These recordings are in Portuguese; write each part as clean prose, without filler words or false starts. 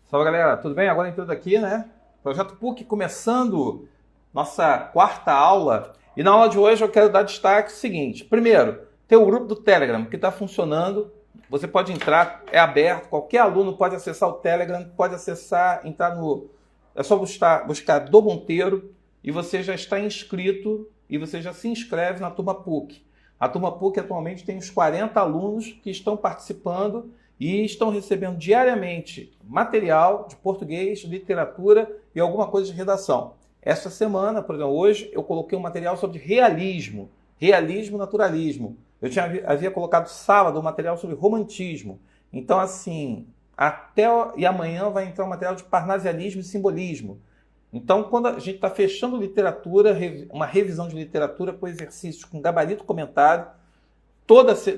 Salve galera, tudo bem? Agora entrando aqui, né? Projeto PUC começando nossa quarta aula. E na aula de hoje eu quero dar destaque ao seguinte. Primeiro, tem o grupo do Telegram que está funcionando. Você pode entrar, é aberto, qualquer aluno pode acessar o Telegram, pode acessar, entrar no... É só buscar Do Monteiro e você já está inscrito e você já se inscreve na Turma PUC. A Turma PUC atualmente tem uns 40 alunos que estão participando e estão recebendo diariamente material de português, literatura e alguma coisa de redação. Esta semana, por exemplo, hoje, eu coloquei um material sobre realismo, naturalismo. Eu havia colocado sábado um material sobre romantismo. Então, assim, e amanhã vai entrar um material de parnasianismo e simbolismo. Então, quando a gente está fechando literatura, uma revisão de literatura com exercícios com gabarito comentado,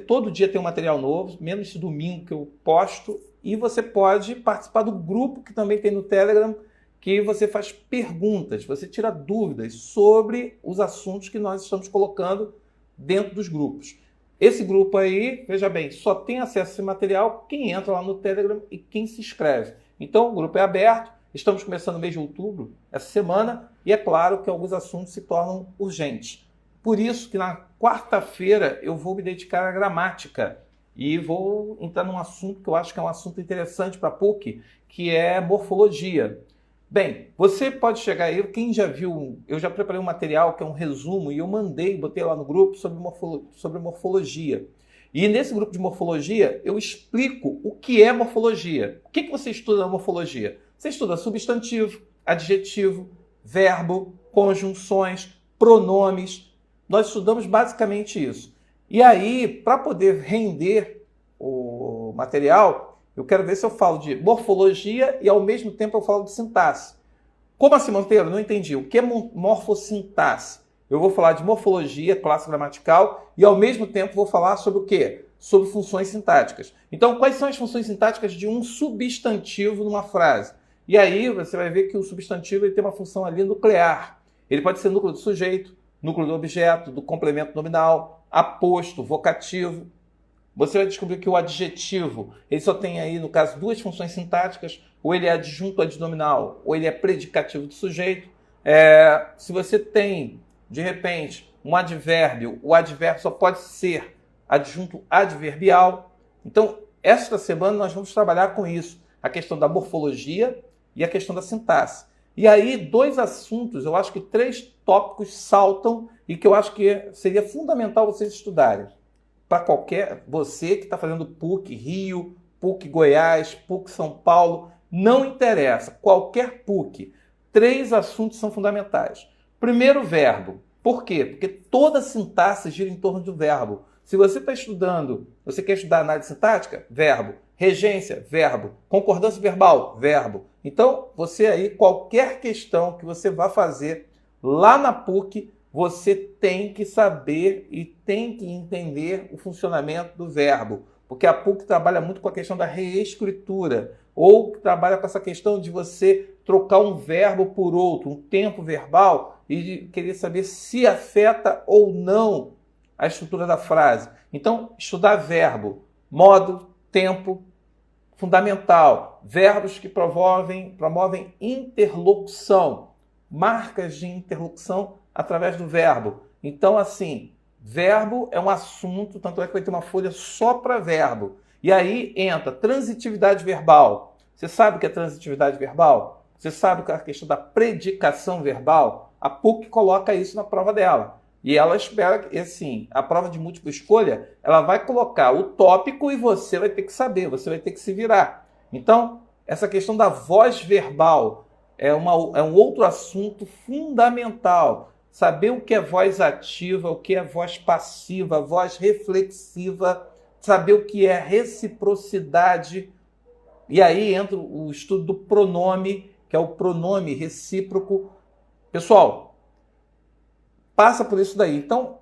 todo dia tem um material novo, menos esse domingo que eu posto, e você pode participar do grupo que também tem no Telegram, que você faz perguntas, você tira dúvidas sobre os assuntos que nós estamos colocando dentro dos grupos. Esse grupo aí, veja bem, só tem acesso a esse material quem entra lá no Telegram e quem se inscreve. Então o grupo é aberto, estamos começando o mês de outubro, essa semana, e é claro que alguns assuntos se tornam urgentes. Por isso que na quarta-feira eu vou me dedicar à gramática e vou entrar num assunto que eu acho que é um assunto interessante para a PUC, que é morfologia. Bem, você pode chegar aí, quem já viu, eu já preparei um material que é um resumo e eu botei lá no grupo sobre morfologia. E nesse grupo de morfologia eu explico o que é morfologia. O que você estuda na morfologia? Você estuda substantivo, adjetivo, verbo, conjunções, pronomes. Nós estudamos basicamente isso. E aí, para poder render o material, eu quero ver se eu falo de morfologia e ao mesmo tempo eu falo de sintaxe. Como assim, Monteiro? Não entendi. O que é morfossintaxe? Eu vou falar de morfologia, classe gramatical, e ao mesmo tempo vou falar sobre o quê? Sobre funções sintáticas. Então, quais são as funções sintáticas de um substantivo numa frase? E aí você vai ver que o substantivo ele tem uma função ali nuclear. Ele pode ser núcleo do sujeito, núcleo do objeto, do complemento nominal, aposto, vocativo. Você vai descobrir que o adjetivo, ele só tem aí, no caso, duas funções sintáticas, ou ele é adjunto adnominal, ou ele é predicativo do sujeito. Se você tem, de repente, um advérbio, o advérbio só pode ser adjunto adverbial. Então, esta semana nós vamos trabalhar com isso, a questão da morfologia e a questão da sintaxe. E aí, dois assuntos, eu acho que 3 tópicos saltam e que eu acho que seria fundamental vocês estudarem. Para você que está fazendo PUC Rio, PUC Goiás, PUC São Paulo, não interessa, qualquer PUC. 3 assuntos são fundamentais. Primeiro, verbo. Por quê? Porque toda sintaxe gira em torno do verbo. Se você está estudando, você quer estudar análise sintática? Verbo. Regência? Verbo. Concordância verbal? Verbo. Então, você aí, qualquer questão que você vá fazer lá na PUC, você tem que saber e tem que entender o funcionamento do verbo. Porque a PUC trabalha muito com a questão da reescritura, ou trabalha com essa questão de você trocar um verbo por outro, um tempo verbal, e de querer saber se afeta ou não a estrutura da frase. Então, estudar verbo, modo, tempo, fundamental. Verbos que promovem interlocução, marcas de interlocução através do verbo. Então, assim, verbo é um assunto, tanto é que vai ter uma folha só para verbo. E aí entra transitividade verbal. Você sabe o que é transitividade verbal? Você sabe o que é a questão da predicação verbal? A PUC coloca isso na prova dela. E ela espera que, assim, a prova de múltipla escolha, ela vai colocar o tópico e você vai ter que saber, você vai ter que se virar. Então, essa questão da voz verbal é um outro assunto fundamental. Saber o que é voz ativa, o que é voz passiva, voz reflexiva, saber o que é reciprocidade. E aí entra o estudo do pronome, que é o pronome recíproco. Pessoal, passa por isso daí. Então,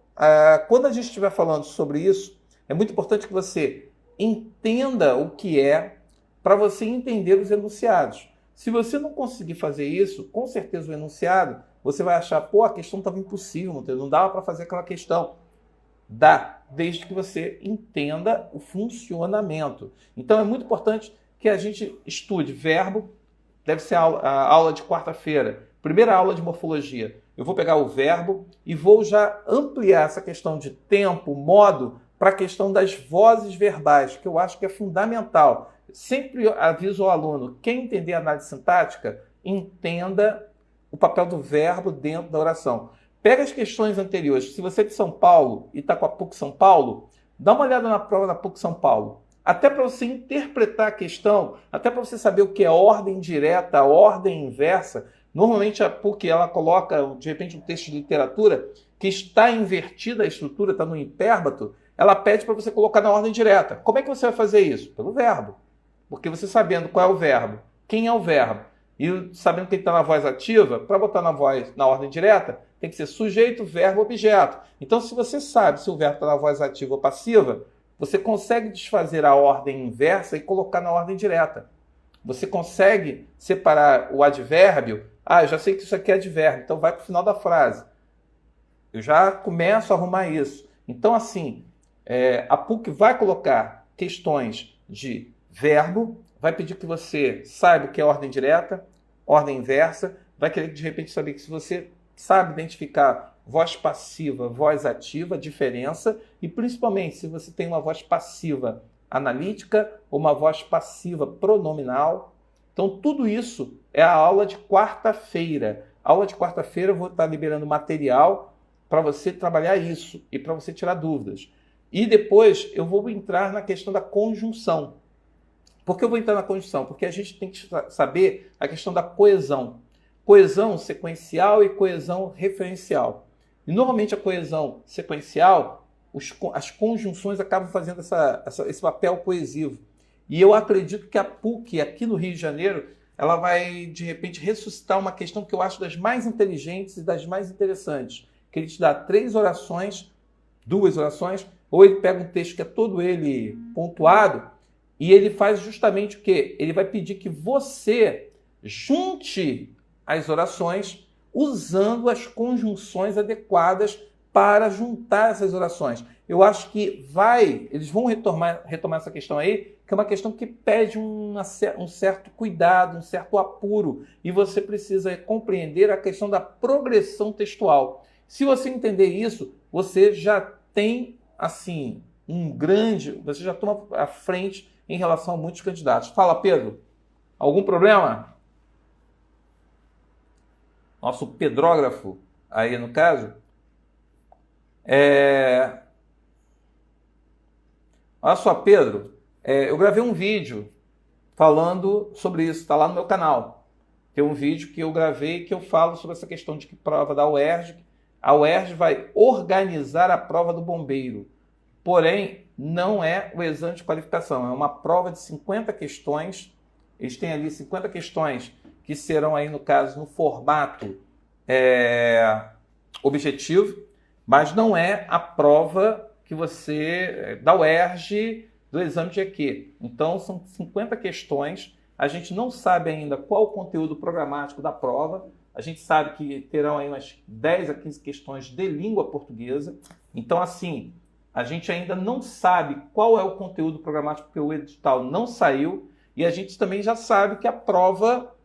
quando a gente estiver falando sobre isso, é muito importante que você entenda o que é para você entender os enunciados. Se você não conseguir fazer isso, com certeza o enunciado, você vai achar, pô, a questão estava impossível, Monteiro, não dava para fazer aquela questão. Dá, desde que você entenda o funcionamento. Então é muito importante que a gente estude verbo, deve ser a aula de quarta-feira, primeira aula de morfologia. Eu vou pegar o verbo e vou já ampliar essa questão de tempo, modo, para a questão das vozes verbais, que eu acho que é fundamental. Sempre aviso ao aluno, quem entender análise sintática, entenda o papel do verbo dentro da oração. Pega as questões anteriores. Se você é de São Paulo e está com a PUC São Paulo, dá uma olhada na prova da PUC São Paulo. Até para você interpretar a questão, até para você saber o que é ordem direta, ordem inversa. Normalmente a PUC ela coloca, de repente, um texto de literatura que está invertida a estrutura, está no impérbato, ela pede para você colocar na ordem direta. Como é que você vai fazer isso? Pelo verbo. Porque você sabendo qual é o verbo, quem é o verbo, e sabendo que ele está na voz ativa, para botar na ordem direta, tem que ser sujeito, verbo, objeto. Então, se você sabe se o verbo está na voz ativa ou passiva, você consegue desfazer a ordem inversa e colocar na ordem direta. Você consegue separar o advérbio. Eu já sei que isso aqui é advérbio, então vai para o final da frase. Eu já começo a arrumar isso. Então, assim, a PUC vai colocar questões de verbo, vai pedir que você saiba o que é ordem direta, ordem inversa, vai querer de repente saber que se você sabe identificar voz passiva, voz ativa, diferença, e principalmente se você tem uma voz passiva analítica ou uma voz passiva pronominal. Então tudo isso é a aula de quarta-feira. A aula de quarta-feira eu vou estar liberando material para você trabalhar isso e para você tirar dúvidas. E depois eu vou entrar na questão da conjunção. Por que eu vou entrar na conjunção? Porque a gente tem que saber a questão da coesão. Coesão sequencial e coesão referencial. E normalmente a coesão sequencial, as conjunções acabam fazendo esse papel coesivo. E eu acredito que a PUC, aqui no Rio de Janeiro, ela vai, de repente, ressuscitar uma questão que eu acho das mais inteligentes e das mais interessantes. Que ele te dá 3 orações, 2 orações, ou ele pega um texto que é todo ele pontuado, e ele faz justamente o quê? Ele vai pedir que você junte as orações usando as conjunções adequadas para juntar essas orações. Eu acho que eles vão retomar essa questão aí, que é uma questão que pede um certo cuidado, um certo apuro, e você precisa compreender a questão da progressão textual. Se você entender isso, você já tem, assim, você já toma à frente em relação a muitos candidatos. Fala, Pedro. Algum problema? Nosso pedrógrafo, aí no caso. Olha só, Pedro. Eu gravei um vídeo falando sobre isso. Está lá no meu canal. Tem um vídeo que eu gravei que eu falo sobre essa questão de que prova da UERJ. A UERJ vai organizar a prova do bombeiro. Porém, não é o exame de qualificação, é uma prova de 50 questões. Eles têm ali 50 questões que serão aí, no caso, no formato objetivo, mas não é a prova que da UERJ do exame de EQ. Então, são 50 questões. A gente não sabe ainda qual o conteúdo programático da prova. A gente sabe que terão aí umas 10 a 15 questões de língua portuguesa. Então, assim, a gente ainda não sabe qual é o conteúdo programático, porque o edital não saiu, e a gente também já sabe que a prova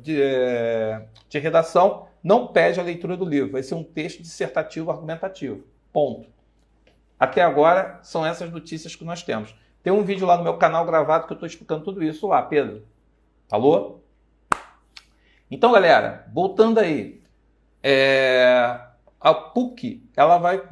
de redação não pede a leitura do livro, vai ser um texto dissertativo argumentativo. Ponto. Até agora, são essas notícias que nós temos. Tem um vídeo lá no meu canal gravado que eu estou explicando tudo isso lá, Pedro. Alô? Então, galera, voltando aí. A PUC,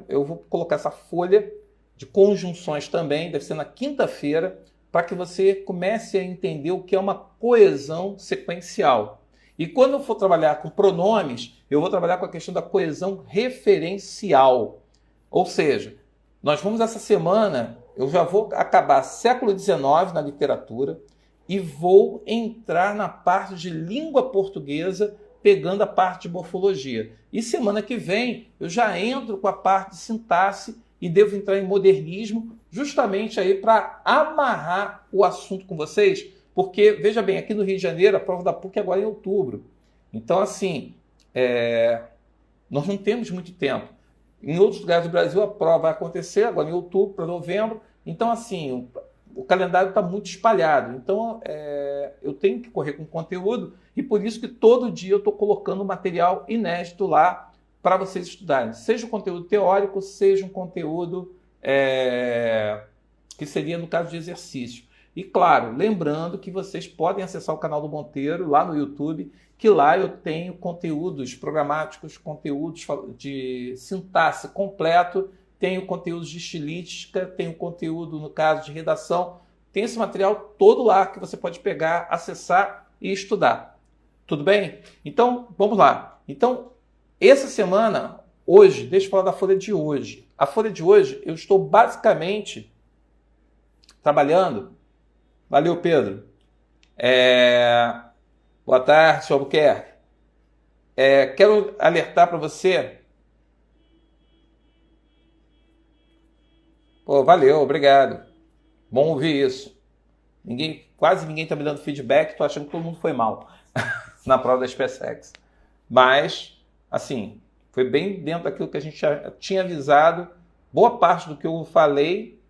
eu vou colocar essa folha de conjunções também, deve ser na quinta-feira, para que você comece a entender o que é uma coesão sequencial. E quando eu for trabalhar com pronomes, eu vou trabalhar com a questão da coesão referencial. Ou seja, nós vamos essa semana, eu já vou acabar século XIX na literatura e vou entrar na parte de língua portuguesa, pegando a parte de morfologia. E semana que vem eu já entro com a parte de sintaxe e devo entrar em modernismo, justamente aí para amarrar o assunto com vocês, porque, veja bem, aqui no Rio de Janeiro, a prova da PUC agora é em outubro. Então, assim, nós não temos muito tempo. Em outros lugares do Brasil, a prova vai acontecer agora em outubro para novembro. Então, assim, o calendário está muito espalhado. Então, eu tenho que correr com conteúdo e por isso que todo dia eu estou colocando material inédito lá para vocês estudarem. Seja um conteúdo teórico, seja um conteúdo que seria no caso de exercício. E claro, lembrando que vocês podem acessar o canal do Monteiro lá no YouTube, que lá eu tenho conteúdos programáticos, conteúdos de sintaxe completo, tenho conteúdos de estilística, tenho conteúdo no caso de redação, tem esse material todo lá que você pode pegar, acessar e estudar. Tudo bem? Então, vamos lá. Então, essa semana, hoje, deixa eu falar da folha de hoje. A folha de hoje, eu estou basicamente trabalhando. Valeu, Pedro. Boa tarde, senhor Albuquerque. Quero alertar para você. Pô, valeu, obrigado. Bom ouvir isso. Quase ninguém está me dando feedback, estou achando que todo mundo foi mal na prova da SpaceX. Mas, assim, foi bem dentro daquilo que a gente já tinha avisado. Boa parte do que eu falei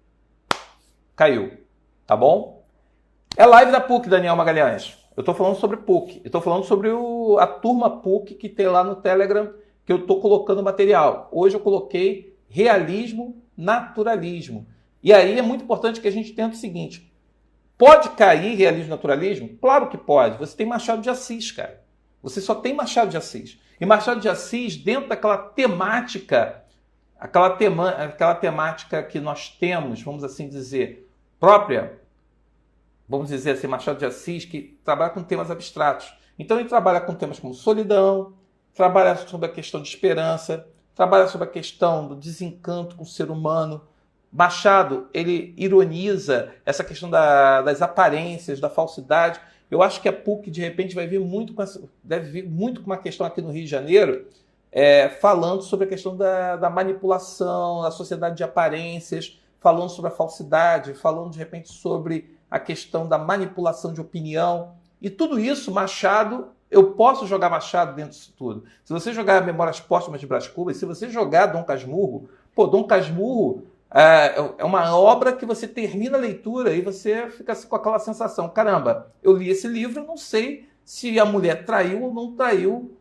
caiu, tá bom? É live da PUC, Daniel Magalhães. Eu estou falando sobre PUC. Eu estou falando sobre a turma PUC que tem lá no Telegram, que eu estou colocando material. Hoje eu coloquei realismo, naturalismo. E aí é muito importante que a gente tente o seguinte. Pode cair realismo e naturalismo? Claro que pode. Você tem Machado de Assis, cara. Você só tem Machado de Assis. E Machado de Assis, dentro daquela temática, aquela temática que nós temos, vamos assim dizer, própria, vamos dizer assim, Machado de Assis, que trabalha com temas abstratos. Então ele trabalha com temas como solidão, trabalha sobre a questão de esperança, trabalha sobre a questão do desencanto com o ser humano. Machado, ele ironiza essa questão das aparências, da falsidade. Eu acho que a PUC, de repente, deve vir muito com uma questão aqui no Rio de Janeiro, falando sobre a questão da manipulação, da sociedade de aparências, falando sobre a falsidade, falando, de repente, sobre a questão da manipulação de opinião. E tudo isso, Machado, eu posso jogar Machado dentro disso tudo. Se você jogar Memórias Póstumas de Brás Cubas, se você jogar Dom Casmurro, Dom Casmurro é uma obra que você termina a leitura e você fica assim com aquela sensação, caramba, eu li esse livro e não sei se a mulher traiu ou não traiu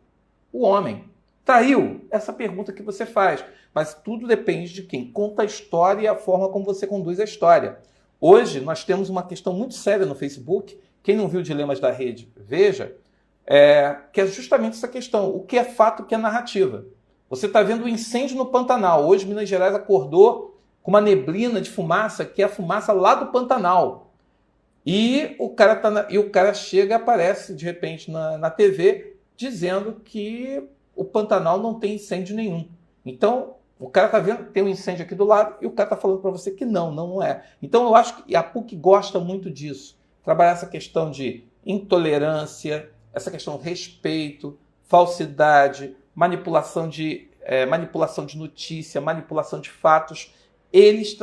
o homem. Traiu? Essa pergunta que você faz. Mas tudo depende de quem conta a história e a forma como você conduz a história. Hoje, nós temos uma questão muito séria no Facebook. Quem não viu Dilemas da Rede, veja, que é justamente essa questão. O que é fato, o que é narrativa. Você está vendo o incêndio no Pantanal. Hoje, Minas Gerais acordou com uma neblina de fumaça, que é a fumaça lá do Pantanal. E o cara chega e aparece, de repente, na TV, dizendo que o Pantanal não tem incêndio nenhum. Então, o cara está vendo que tem um incêndio aqui do lado e o cara está falando para você que não é. Então, eu acho que a PUC gosta muito disso. Trabalhar essa questão de intolerância, essa questão de respeito, falsidade, manipulação de notícia, manipulação de fatos. Eles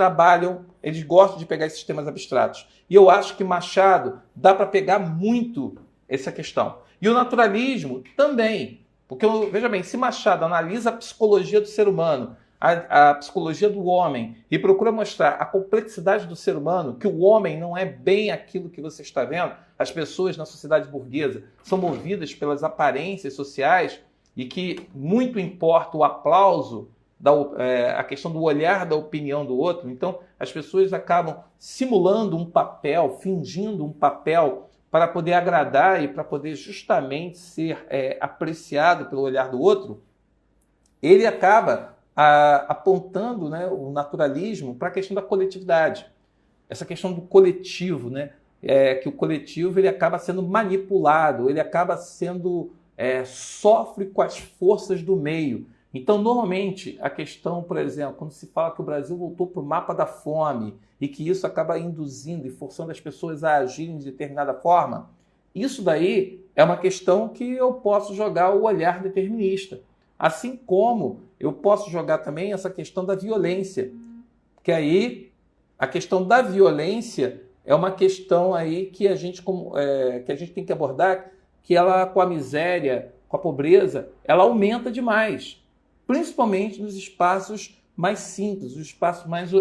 gostam de pegar esses temas abstratos. E eu acho que Machado dá para pegar muito essa questão. E o naturalismo também. Porque, veja bem, se Machado analisa a psicologia do ser humano, a psicologia do homem, e procura mostrar a complexidade do ser humano, que o homem não é bem aquilo que você está vendo, as pessoas na sociedade burguesa são movidas pelas aparências sociais e que muito importa o aplauso, a questão do olhar da opinião do outro. Então, as pessoas acabam simulando um papel, fingindo um papel para poder agradar e para poder justamente ser apreciado pelo olhar do outro. Ele acaba apontando, né, o naturalismo para a questão da coletividade. Essa questão do coletivo, né, que o coletivo ele acaba sendo manipulado, ele acaba sendo sofre com as forças do meio. Então, normalmente, a questão, por exemplo, quando se fala que o Brasil voltou para o mapa da fome e que isso acaba induzindo e forçando as pessoas a agirem de determinada forma, isso daí é uma questão que eu posso jogar o olhar determinista. Assim como eu posso jogar também essa questão da violência, que aí a questão da violência é uma questão aí que a gente tem que abordar, que ela, com a miséria, com a pobreza, ela aumenta demais. Principalmente nos espaços mais simples, os espaços mais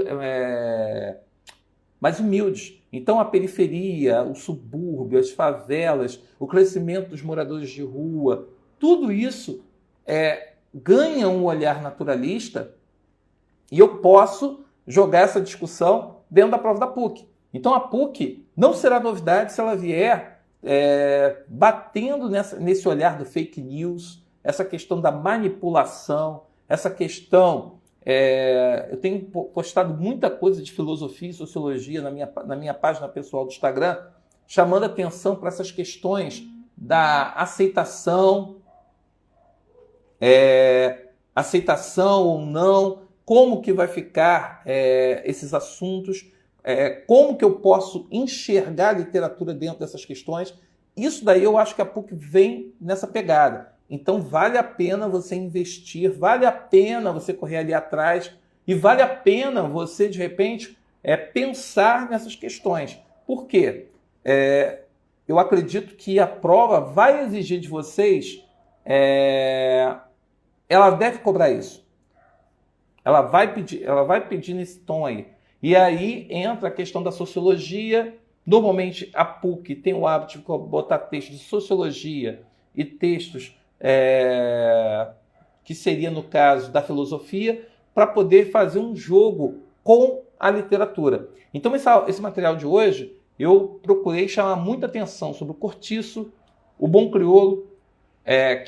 humildes. Então a periferia, o subúrbio, as favelas, o crescimento dos moradores de rua, tudo isso ganha um olhar naturalista e eu posso jogar essa discussão dentro da prova da PUC. Então a PUC não será novidade se ela vier batendo nesse olhar do fake news, essa questão da manipulação, essa questão... eu tenho postado muita coisa de filosofia e sociologia na minha página pessoal do Instagram, chamando atenção para essas questões da aceitação, aceitação ou não, como que vai ficar esses assuntos, como que eu posso enxergar a literatura dentro dessas questões. Isso daí eu acho que a PUC vem nessa pegada. Então vale a pena você investir, vale a pena você correr ali atrás e vale a pena você, de repente, pensar nessas questões. Por quê? Eu acredito que a prova vai exigir de vocês, ela deve cobrar isso. Ela vai pedir nesse tom aí. E aí entra a questão da sociologia. Normalmente a PUC tem o hábito de botar textos de sociologia e textos que seria, no caso, da filosofia, para poder fazer um jogo com a literatura. Então, esse material de hoje, eu procurei chamar muita atenção sobre o Cortiço, o Bom Crioulo,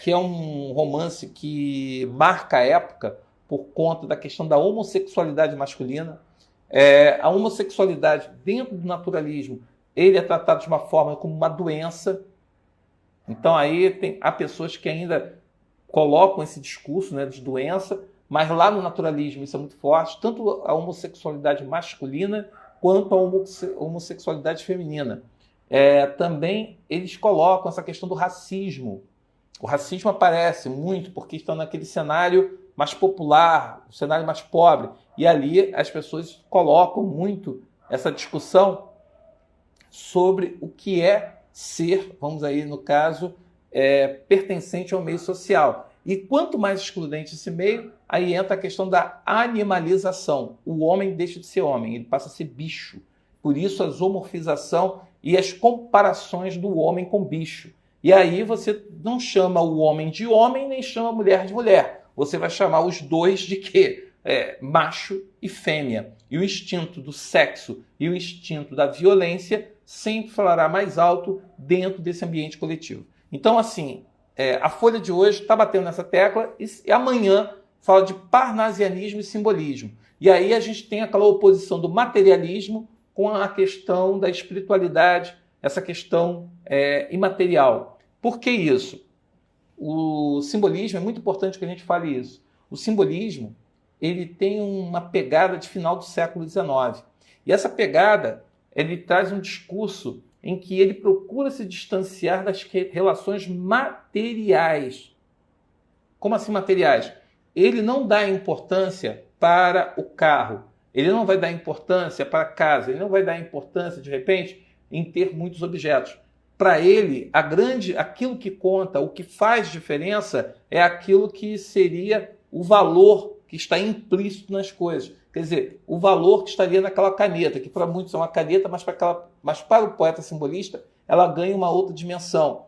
que é um romance que marca a época por conta da questão da homossexualidade masculina. A homossexualidade, dentro do naturalismo, ele é tratado de uma forma como uma doença. Então aí há pessoas que ainda colocam esse discurso, né, de doença, mas lá no naturalismo isso é muito forte, tanto a homossexualidade masculina quanto a homossexualidade feminina. Também eles colocam essa questão do racismo. O racismo aparece muito porque estão naquele cenário mais popular, o cenário mais pobre, e ali as pessoas colocam muito essa discussão sobre o que é ser, vamos aí no caso, pertencente ao meio social. E quanto mais excludente esse meio, aí entra a questão da animalização. O homem deixa de ser homem, ele passa a ser bicho. Por isso a zoomorfização e as comparações do homem com bicho. E aí você não chama o homem de homem, nem chama a mulher de mulher. Você vai chamar os dois de quê? Macho e fêmea. E o instinto do sexo e o instinto da violência sempre falará mais alto dentro desse ambiente coletivo. Então, assim, a Folha de hoje está batendo nessa tecla e amanhã fala de parnasianismo e simbolismo. E aí a gente tem aquela oposição do materialismo com a questão da espiritualidade, essa questão imaterial. Por que isso? O simbolismo, é muito importante que a gente fale isso. O simbolismo, ele tem uma pegada de final do século XIX. E essa pegada, ele traz um discurso em que ele procura se distanciar das relações materiais. Como assim materiais? Ele não dá importância para o carro, ele não vai dar importância para a casa, ele não vai dar importância, de repente, em ter muitos objetos. Para ele, aquilo que conta, o que faz diferença é aquilo que seria o valor que está implícito nas coisas. Quer dizer, o valor que estaria naquela caneta, que para muitos é uma caneta, mas para o poeta simbolista, ela ganha uma outra dimensão.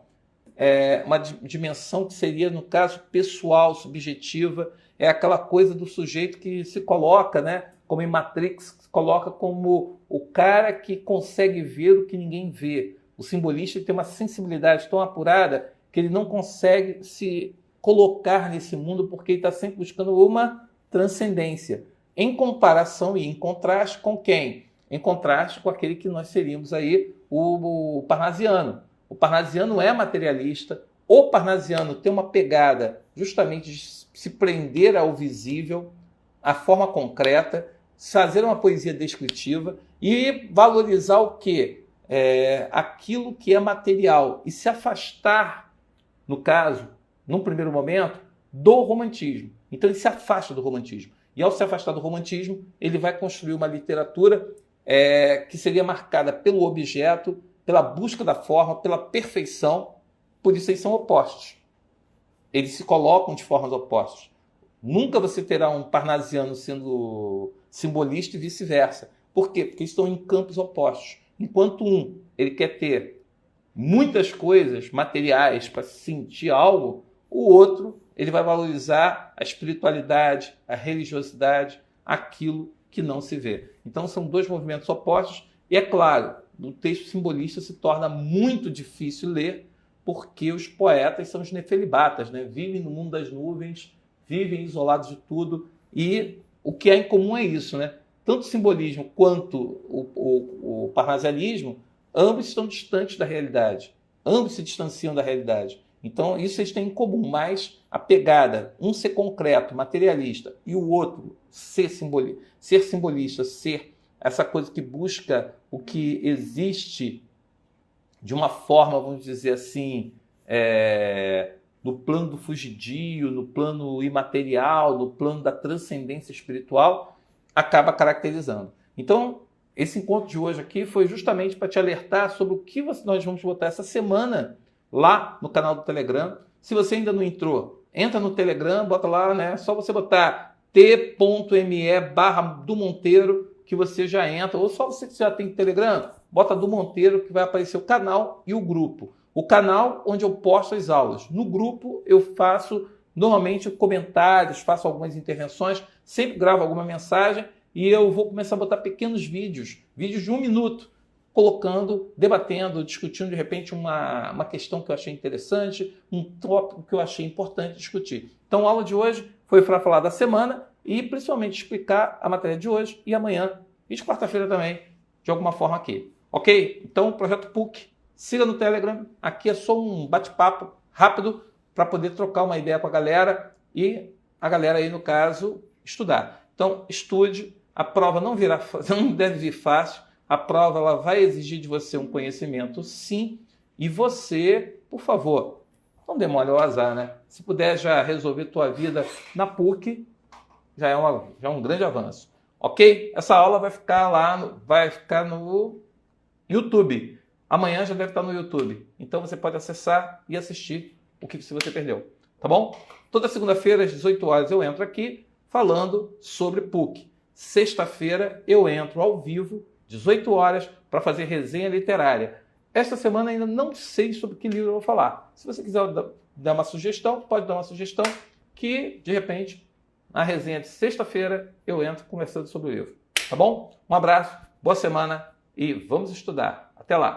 Uma dimensão que seria, no caso, pessoal, subjetiva. É aquela coisa do sujeito que se coloca, né, como em Matrix, se coloca como o cara que consegue ver o que ninguém vê. O simbolista tem uma sensibilidade tão apurada que ele não consegue se colocar nesse mundo porque ele está sempre buscando uma transcendência. Em comparação e em contraste com quem? Em contraste com aquele que nós seríamos aí o parnasiano. O parnasiano é materialista, o parnasiano tem uma pegada justamente de se prender ao visível, à forma concreta, fazer uma poesia descritiva e valorizar o quê? Aquilo que é material e se afastar, no caso, num primeiro momento, do romantismo. Então ele se afasta do romantismo. E ao se afastar do romantismo, ele vai construir uma literatura que seria marcada pelo objeto, pela busca da forma, pela perfeição. Por isso eles são opostos. Eles se colocam de formas opostas. Nunca você terá um parnasiano sendo simbolista e vice-versa. Por quê? Porque estão em campos opostos. Enquanto ele quer ter muitas coisas materiais para sentir algo, o outro ele vai valorizar a espiritualidade, a religiosidade, aquilo que não se vê. Então são dois movimentos opostos e é claro, no texto simbolista se torna muito difícil ler porque os poetas são os nefelibatas, né? Vivem no mundo das nuvens, vivem isolados de tudo e o que é em comum é isso, né? Tanto o simbolismo quanto o parnasianismo, ambos estão distantes da realidade, ambos se distanciam da realidade. Então, isso eles têm em comum, mas a pegada, um ser concreto, materialista, e o outro ser simbolista, ser essa coisa que busca o que existe de uma forma, vamos dizer assim, no plano do fugidio, no plano imaterial, no plano da transcendência espiritual, acaba caracterizando. Então, esse encontro de hoje aqui foi justamente para te alertar sobre o que nós vamos botar essa semana lá no canal do Telegram. Se você ainda não entrou, entra no Telegram, bota lá, né? É só você botar t.me/do Monteiro que você já entra. Ou só você que já tem Telegram, bota do Monteiro que vai aparecer o canal e o grupo. O canal onde eu posto as aulas. No grupo eu faço normalmente comentários, faço algumas intervenções, sempre gravo alguma mensagem e eu vou começar a botar pequenos vídeos de 1 minuto, colocando, debatendo, discutindo de repente uma questão que eu achei interessante, um tópico que eu achei importante discutir. Então a aula de hoje foi para falar da semana e principalmente explicar a matéria de hoje e amanhã e de quarta-feira também, de alguma forma aqui. Ok? Então, Projeto PUC, siga no Telegram, aqui é só um bate-papo rápido para poder trocar uma ideia com a galera e a galera aí, no caso, estudar. Então, estude, a prova não deve vir fácil, a prova ela vai exigir de você um conhecimento, sim, e você, por favor, não demore ao azar, né? Se puder já resolver tua vida na PUC, já é um grande avanço. Ok? Essa aula vai ficar no YouTube. Amanhã já deve estar no YouTube. Então você pode acessar e assistir o que você perdeu. Tá bom? Toda segunda-feira, às 18 horas, eu entro aqui falando sobre PUC. Sexta-feira, eu entro ao vivo, 18 horas, para fazer resenha literária. Esta semana ainda não sei sobre que livro eu vou falar. Se você quiser dar uma sugestão, pode dar uma sugestão que, de repente, na resenha de sexta-feira, eu entro conversando sobre o livro. Tá bom? Um abraço, boa semana e vamos estudar. Até lá!